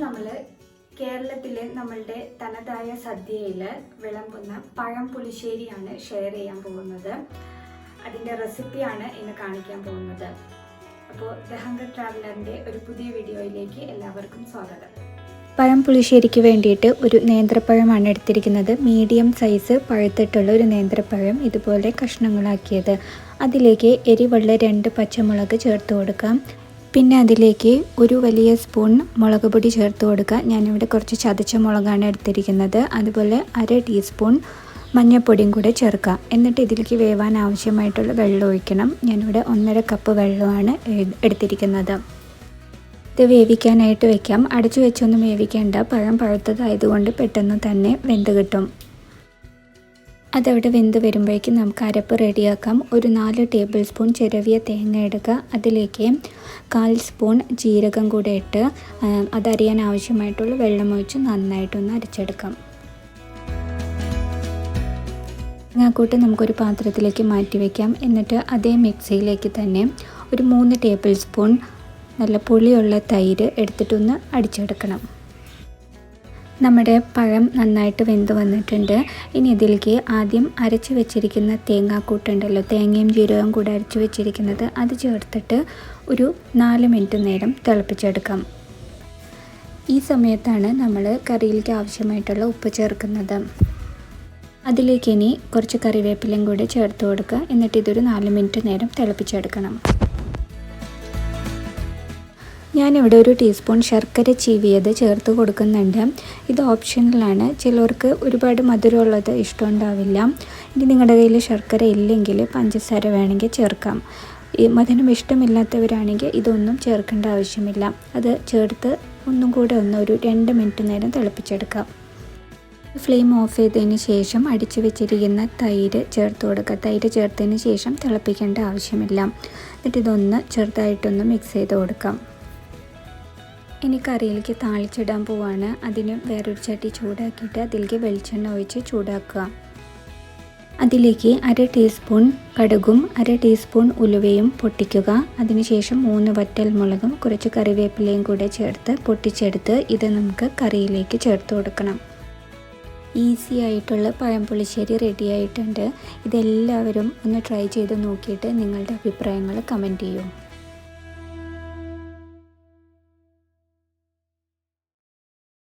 നമ്മൾ കേരളത്തിലെ നമ്മളുടെ തനതായ സദ്യയിൽ വിളമ്പുന്ന പഴം പുളിശ്ശേരിയാണ് ഷെയർ ചെയ്യാൻ പോകുന്നത്. അതിൻ്റെ റെസിപ്പിയാണ് ഇന്ന് കാണിക്കാൻ പോകുന്നത്. അപ്പോൾ ദ ഹങ്കർ ട്രാവലറിൻ്റെ ഒരു പുതിയ വീഡിയോയിലേക്ക് എല്ലാവർക്കും സ്വാഗതം. പഴം പുളിശ്ശേരിക്ക് വേണ്ടിയിട്ട് ഒരു നേന്ത്രപ്പഴമാണ് എടുത്തിരിക്കുന്നത്. മീഡിയം സൈസ് പഴുത്തിട്ടുള്ള ഒരു നേന്ത്രപ്പഴം ഇതുപോലെ കഷ്ണങ്ങളാക്കിയത്. അതിലേക്ക് എരിവുള്ള 2 പച്ചമുളക് ചേർത്ത് കൊടുക്കാം. പിന്നെ അതിലേക്ക് ഒരു വലിയ സ്പൂൺ മുളക് പൊടി ചേർത്ത് കൊടുക്കുക. ഞാനിവിടെ കുറച്ച് ചതച്ച മുളകാണ് എടുത്തിരിക്കുന്നത്. അതുപോലെ 1/2 ടീസ്പൂൺ മഞ്ഞൾപ്പൊടിയും കൂടെ ചേർക്കാം. എന്നിട്ട് ഇതിലേക്ക് വേവാൻ ആവശ്യമായിട്ടുള്ള വെള്ളം ഒഴിക്കണം. ഞാനിവിടെ 1.5 കപ്പ് വെള്ളമാണ് എടുത്തിരിക്കുന്നത്. ഇത് വേവിക്കാനായിട്ട് വെക്കാം. അടച്ചു വെച്ചൊന്നും വേവിക്കേണ്ട. പഴം പഴുത്തതായതുകൊണ്ട് പെട്ടെന്ന് തന്നെ വെന്ത് കിട്ടും. അതവിടെ വെന്ത് വരുമ്പോഴേക്കും നമുക്ക് അരപ്പ് റെഡിയാക്കാം. ഒരു 4 ടേബിൾ സ്പൂൺ ചിരവിയ തേങ്ങ എടുക്കുക. അതിലേക്ക് 1/4 സ്പൂൺ ജീരകം കൂടെ ഇട്ട് അതരിയാൻ ആവശ്യമായിട്ടുള്ള വെള്ളം ഒഴിച്ച് നന്നായിട്ടൊന്ന് അരച്ചെടുക്കാം. തേങ്ങാക്കൂട്ട് നമുക്കൊരു പാത്രത്തിലേക്ക് മാറ്റി വയ്ക്കാം. എന്നിട്ട് അതേ മിക്സിയിലേക്ക് തന്നെ ഒരു 3 ടേബിൾ സ്പൂൺ നല്ല പുളിയുള്ള തൈര് എടുത്തിട്ടൊന്ന് അടിച്ചെടുക്കണം. നമ്മുടെ പഴം നന്നായിട്ട് വെന്ത് വന്നിട്ടുണ്ട്. ഇനി ഇതിലേക്ക് ആദ്യം അരച്ച് വെച്ചിരിക്കുന്ന തേങ്ങാക്കൂട്ടുണ്ടല്ലോ, തേങ്ങയും ജീരകവും കൂടെ അരച്ച് വെച്ചിരിക്കുന്നത്, അത് ചേർത്തിട്ട് ഒരു 4 മിനിറ്റ് നേരം തിളപ്പിച്ചെടുക്കാം. ഈ സമയത്താണ് നമ്മൾ കറിയിലേക്ക് ആവശ്യമായിട്ടുള്ള ഉപ്പ് ചേർക്കുന്നത്. അതിലേക്ക് ഇനി കുറച്ച് കറിവേപ്പിലയും കൂടി ചേർത്ത് കൊടുക്കുക. എന്നിട്ട് ഇതൊരു 4 മിനിറ്റ് നേരം തിളപ്പിച്ചെടുക്കണം. ഞാനിവിടെ ഒരു ടീസ്പൂൺ ശർക്കര ചീവിയത് ചേർത്ത് കൊടുക്കുന്നുണ്ട്. ഇത് ഓപ്ഷണലാണ്. ചിലർക്ക് ഒരുപാട് മധുരമുള്ളത് ഇഷ്ടമുണ്ടാവില്ല. ഇനി നിങ്ങളുടെ കയ്യിൽ ശർക്കര ഇല്ലെങ്കിൽ പഞ്ചസാര വേണമെങ്കിൽ ചേർക്കാം. ഈ മധുരം ഇഷ്ടമില്ലാത്തവരാണെങ്കിൽ ഇതൊന്നും ചേർക്കേണ്ട ആവശ്യമില്ല. അത് ചേർത്ത് ഒന്നും കൂടെ ഒരു 2 മിനിറ്റ് നേരം തിളപ്പിച്ചെടുക്കാം. ഫ്ലെയിം ഓഫ് ചെയ്തതിന് ശേഷം അടിച്ചു വെച്ചിരിക്കുന്ന തൈര് ചേർത്ത് കൊടുക്കുക. തൈര് ചേർത്തതിന് ശേഷം തിളപ്പിക്കേണ്ട ആവശ്യമില്ല. എന്നിട്ട് ഇതൊന്ന് ചെറുതായിട്ടൊന്ന് മിക്സ് ചെയ്ത് കൊടുക്കാം. ഇനി കറിയിലേക്ക് താളിച്ചിടാൻ പോവാണ്. അതിന് വേറൊരു ചട്ടി ചൂടാക്കിയിട്ട് അതിലേക്ക് വെളിച്ചെണ്ണ ഒഴിച്ച് ചൂടാക്കുക. അതിലേക്ക് 1/2 ടീസ്പൂൺ കടുകും 1/2 ടീസ്പൂൺ ഉലുവയും പൊട്ടിക്കുക. അതിനുശേഷം 3 വറ്റൽ മുളകും കുറച്ച് കറിവേപ്പിലയും കൂടെ ചേർത്ത് പൊട്ടിച്ചെടുത്ത് ഇത് നമുക്ക് കറിയിലേക്ക് ചേർത്ത് കൊടുക്കണം. ഈസി ആയിട്ടുള്ള പഴം പുളിശ്ശേരി റെഡി ആയിട്ടുണ്ട്. ഇതെല്ലാവരും ഒന്ന് ട്രൈ ചെയ്ത് നോക്കിയിട്ട് നിങ്ങളുടെ അഭിപ്രായങ്ങൾ കമൻറ്റ് ചെയ്യൂ.